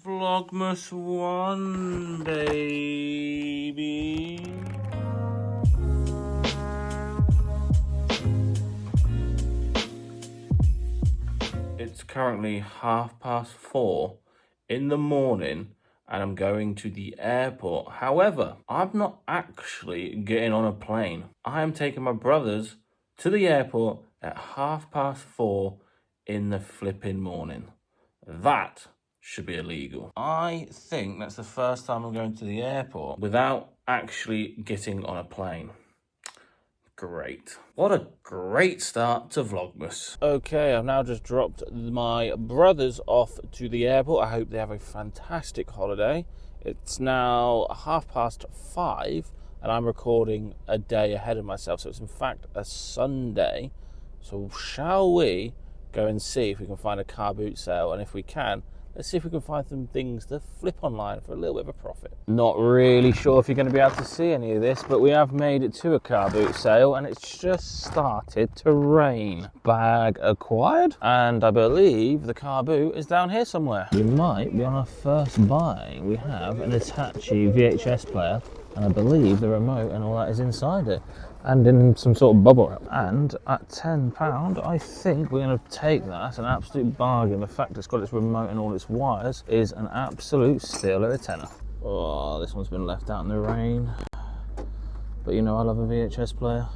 Vlogmas 1, baby. It's currently 4:30 in the morning and I'm going to the airport. However, I'm not actually getting on a plane. I am taking my brothers to the airport at 4:30 in the flipping morning. That should be illegal. I think that's the first time I'm going to the airport without actually getting on a plane. Great. What a great start to Vlogmas. Okay, I've now just dropped my brothers off to the airport. I hope they have a fantastic holiday. It's now 5:30 and I'm recording a day ahead of myself. So it's in fact a Sunday. So shall we go and see if we can find a car boot sale? And if we can, let's see if we can find some things to flip online for a little bit of a profit. Not really sure if you're going to be able to see any of this, but we have made it to a car boot sale and it's just started to rain. Bag acquired, and I believe the car boot is down here somewhere. We might be on our first buy. We have an Hitachi VHS player, and I believe the remote and all that is inside it, and in some sort of bubble wrap. And at £10, I think we're going to take that. That's an absolute bargain. The fact it's got its remote and all its wires is an absolute steal at a tenner. Oh, this one's been left out in the rain. But you know, I love a VHS player.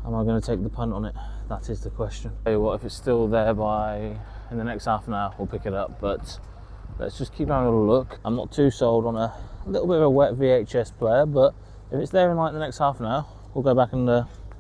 Am I going to take the punt on it? That is the question. Tell you what, if it's still there in the next half an hour, we'll pick it up. But let's just keep having a little look. I'm not too sold on a little bit of a wet VHS player, but if it's there in like the next half an hour, we'll go back and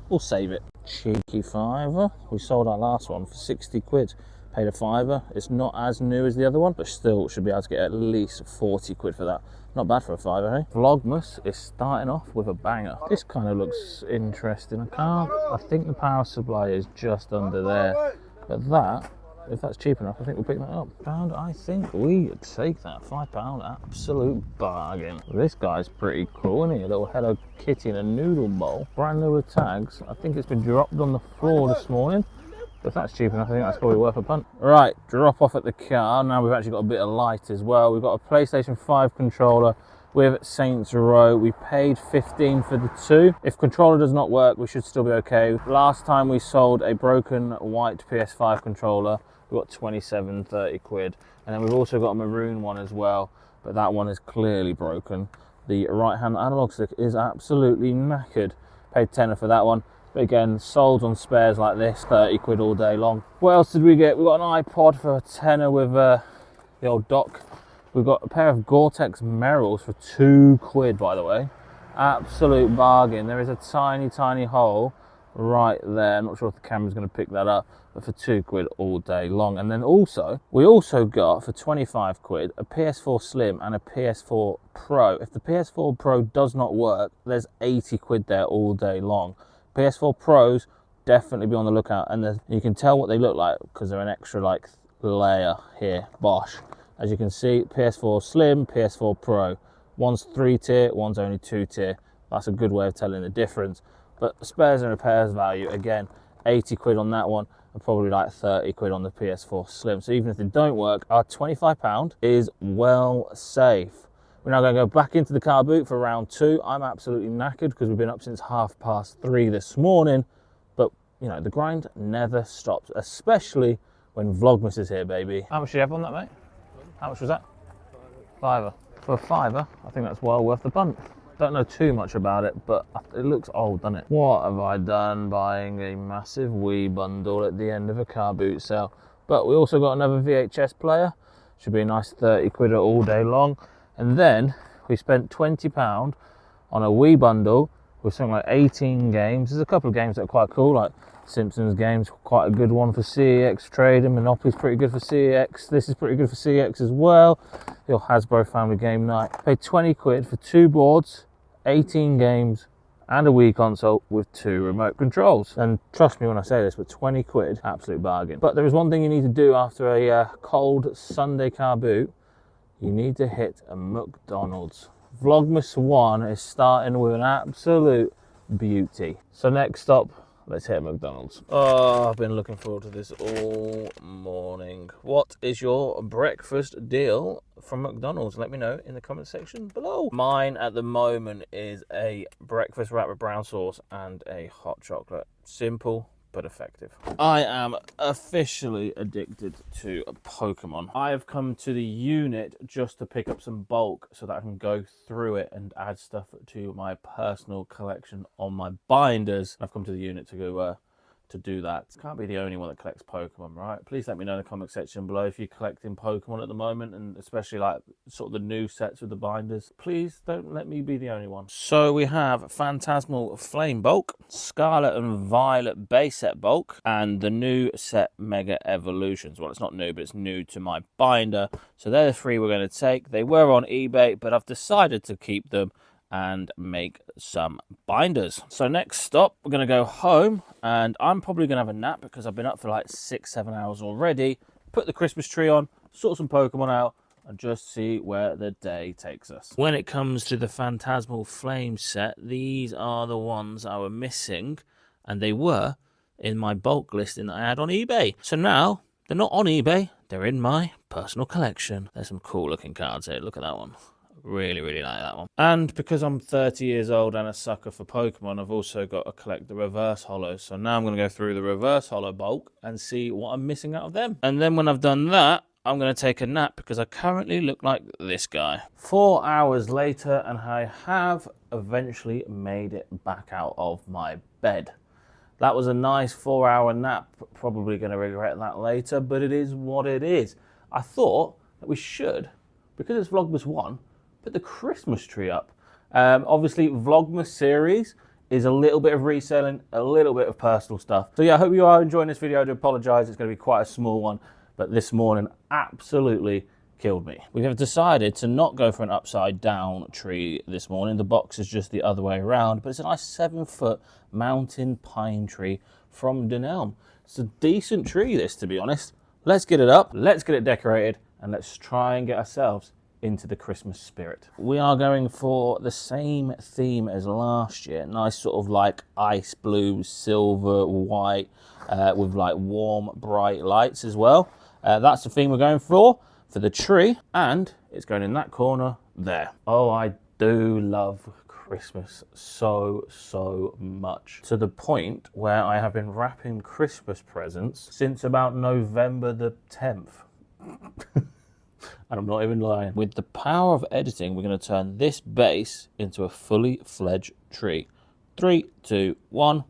we'll save it. Cheeky fiver. We sold our last one for 60 quid. Paid a fiver. It's not as new as the other one, but still should be able to get at least 40 quid for that. Not bad for a fiver, eh? Vlogmas is starting off with a banger. This kind of looks interesting. I think the power supply is just under there, but that, if that's cheap enough, I think we'll pick that up. I think we take that. £5, absolute bargain. This guy's pretty cool, isn't he? A little Hello Kitty in a noodle bowl. Brand new with tags. I think it's been dropped on the floor this morning. But if that's cheap enough, I think that's probably worth a punt. Right, drop off at the car. Now we've actually got a bit of light as well. We've got a PlayStation 5 controller with Saints Row. We paid 15 for the two. If controller does not work, we should still be okay. Last time we sold a broken white PS5 controller, we got 30 quid. And then we've also got a maroon one as well, but that one is clearly broken. The right hand analog stick is absolutely knackered. Paid tenner for that one. But again, sold on spares like this, 30 quid all day long. What else did we get? We got an iPod for a tenner with the old dock. We've got a pair of Gore-Tex Merrells for 2 quid, by the way. Absolute bargain. There is a tiny, tiny hole right there. I'm not sure if the camera's going to pick that up, but for 2 quid all day long. And then we also got for 25 quid a PS4 Slim and a PS4 Pro. If the PS4 Pro does not work, there's 80 quid there all day long. PS4 Pros, definitely be on the lookout, and you can tell what they look like because they're an extra like layer here. Bosh. As you can see, PS4 Slim, PS4 Pro. One's 3-tier, one's only 2-tier. That's a good way of telling the difference. But spares and repairs value, again, 80 quid on that one, and probably like 30 quid on the PS4 Slim. So even if they don't work, our £25 is well safe. We're now going to go back into the car boot for round 2. I'm absolutely knackered because we've been up since 3:30 this morning. But, you know, the grind never stops, especially when Vlogmas is here, baby. How much do you have on that, mate? How much was that? Fiver. For a fiver, I think that's well worth the punt. Don't know too much about it, but it looks old, doesn't it? What have I done buying a massive Wii bundle at the end of a car boot sale? But we also got another VHS player. Should be a nice 30 quid all day long. And then we spent £20 on a Wii bundle with something like 18 games. There's a couple of games that are quite cool, like Simpsons games, quite a good one for CEX trading. Monopoly's pretty good for CEX. This is pretty good for CEX as well. Your Hasbro Family Game Night. Paid 20 quid for 2 boards, 18 games, and a Wii console with 2 remote controls. And trust me when I say this, but 20 quid, absolute bargain. But there is one thing you need to do after a cold Sunday car boot. You need to hit a McDonald's. Vlogmas 1 is starting with an absolute beauty. So next stop, Let's hit McDonald's. Oh, I've been looking forward to this all morning. What is your breakfast deal from McDonald's? Let me know in the comment section below. Mine at the moment is a breakfast wrap with brown sauce and a hot chocolate. Simple but effective. I am officially addicted to Pokemon. I have come to the unit just to pick up some bulk so that I can go through it and add stuff to my personal collection on my binders. I've come to the unit to go to do that. Can't be the only one that collects Pokemon, right? Please let me know in the comment section below if you're collecting Pokemon at the moment, and especially like sort of the new sets with the binders. Please don't let me be the only one. So we have Phantasmal Flame Bulk, Scarlet and Violet base set bulk, and the new set Mega Evolutions. Well, it's not new, but it's new to my binder. So they're the three we're going to take. They were on eBay, but I've decided to keep them and make some binders. So next stop, we're going to go home, and I'm probably going to have a nap because I've been up for like 6-7 hours already. Put the Christmas tree on, sort some Pokemon out, and just see where the day takes us. When it comes to the Phantasmal Flame set, these are the ones I were missing, and they were in my bulk listing that I had on eBay. So now, they're not on eBay, they're in my personal collection. There's some cool looking cards here, look at that one. Really, really like that one. And because I'm 30 years old and a sucker for Pokemon, I've also got to collect the reverse holos. So now I'm going to go through the reverse holo bulk and see what I'm missing out of them. And then when I've done that, I'm going to take a nap because I currently look like this guy. 4 hours later, and I have eventually made it back out of my bed. That was a nice 4-hour nap. Probably going to regret that later, but it is what it is. I thought that we should, because it's Vlogmas 1, put the Christmas tree up. Obviously, Vlogmas series is a little bit of reselling, a little bit of personal stuff. So yeah, I hope you are enjoying this video. I do apologise, it's going to be quite a small one, but this morning absolutely killed me. We have decided to not go for an upside down tree this morning. The box is just the other way around, but it's a nice 7-foot mountain pine tree from Denelm. It's a decent tree, this, to be honest. Let's get it up, let's get it decorated, and let's try and get ourselves into the Christmas spirit. We are going for the same theme as last year. Nice sort of like ice blue, silver, white, with like warm, bright lights as well. That's the theme we're going for the tree, and it's going in that corner there. Oh, I do love Christmas so much, to the point where I have been wrapping Christmas presents since about November the 10th. And I'm not even lying. With the power of editing, we're going to turn this base into a fully fledged tree. 3, 2, 1.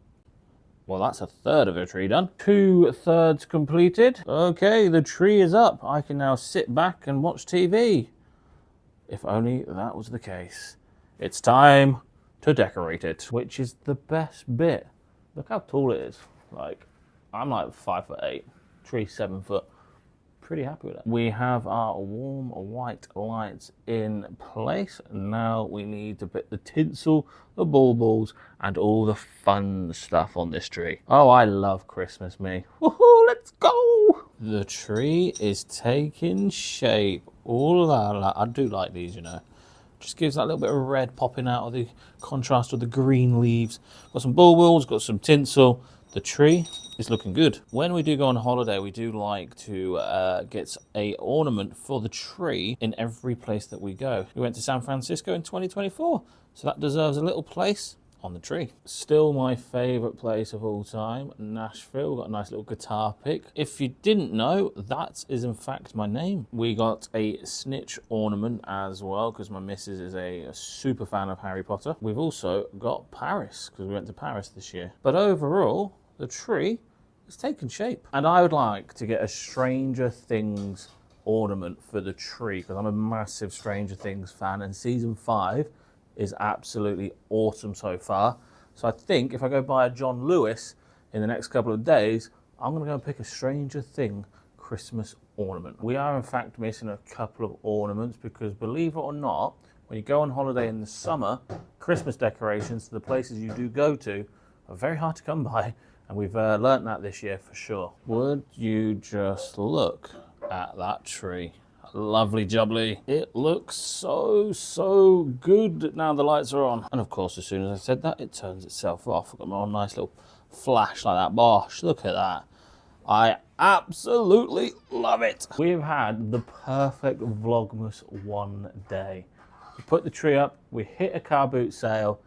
Well, that's a third of a tree done. 2/3 completed. Okay, the tree is up. I can now sit back and watch TV. If only that was the case. It's time to decorate it, which is the best bit. Look how tall it is. Like, I'm like 5'8", tree 7 foot. Pretty happy with that. We have our warm white lights in place. Now we need to put the tinsel, the baubles, and all the fun stuff on this tree. Oh, I love Christmas, me. Woohoo, let's go! The tree is taking shape. All that. I do like these, you know. Just gives that little bit of red popping out of the contrast with the green leaves. Got some baubles, got some tinsel. The tree is looking good. When we do go on holiday, we do like to get a ornament for the tree in every place that we go. We went to San Francisco in 2024, so that deserves a little place on the tree. Still my favorite place of all time, Nashville. Got a nice little guitar pick. If you didn't know, that is in fact my name. We got a snitch ornament as well, because my missus is a super fan of Harry Potter. We've also got Paris, because we went to Paris this year. But overall, the tree is taking shape. And I would like to get a Stranger Things ornament for the tree, because I'm a massive Stranger Things fan, and season 5 is absolutely awesome so far. So I think if I go buy a John Lewis in the next couple of days, I'm going to go and pick a Stranger Thing Christmas ornament. We are in fact missing a couple of ornaments because, believe it or not, when you go on holiday in the summer, Christmas decorations to the places you do go to are very hard to come by, and we've learnt that this year for sure. Would you just look at that tree? Lovely jubbly. It looks so good now the lights are on. And of course, as soon as I said that, it turns itself off. I've got my own nice little flash like that. Bosh, look at that. I absolutely love it. We've had the perfect Vlogmas one day. We put the tree up, we hit a car boot sale,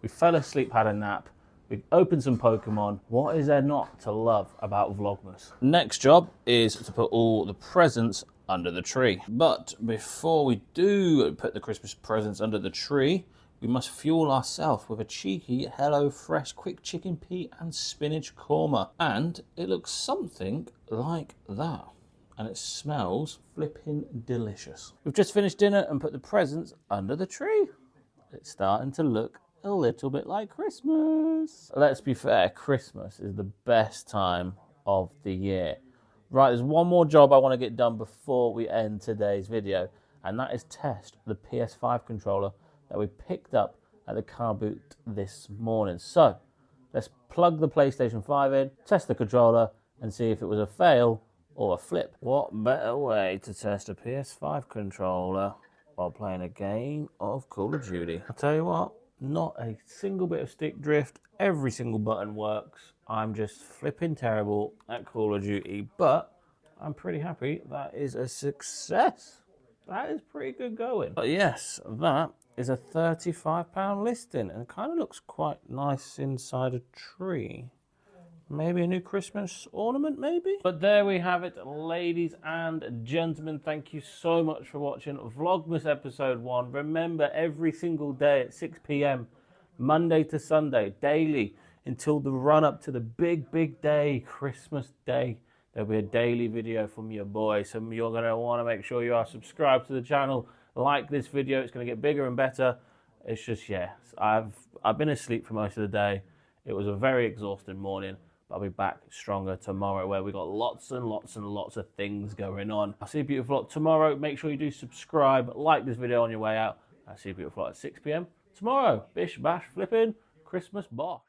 we fell asleep, had a nap, we opened some Pokemon. What is there not to love about Vlogmas? Next job is to put all the presents under the tree. But before we do put the Christmas presents under the tree, we must fuel ourselves with a cheeky Hello Fresh quick chicken pea and spinach korma. And it looks something like that. And it smells flipping delicious. We've just finished dinner and put the presents under the tree. It's starting to look a little bit like Christmas. Let's be fair, Christmas is the best time of the year. Right, there's one more job I want to get done before we end today's video, and that is test the PS5 controller that we picked up at the car boot this morning. So let's plug the PlayStation 5 in, test the controller, and see if it was a fail or a flip. What better way to test a PS5 controller while playing a game of Call of Duty? I'll tell you what, not a single bit of stick drift. Every single button works. I'm just flipping terrible at Call of Duty, but I'm pretty happy that is a success. That is pretty good going. But yes, that is a £35 listing, and it kind of looks quite nice inside a tree. Maybe a new Christmas ornament, maybe? But there we have it, ladies and gentlemen. Thank you so much for watching Vlogmas episode 1. Remember, every single day at 6 p.m, Monday to Sunday, daily, until the run-up to the big day, Christmas Day, there'll be a daily video from your boy. So you're going to want to make sure you are subscribed to the channel, like this video. It's going to get bigger and better. It's just, yeah, I've been asleep for most of the day. It was a very exhausting morning. I'll be back stronger tomorrow, where we got lots and lots of things going on. I'll see you beautiful lot tomorrow. Make sure you do subscribe, like this video on your way out. I'll see you beautiful lot at 6 p.m. tomorrow. Bish, bash, flipping, Christmas bosh.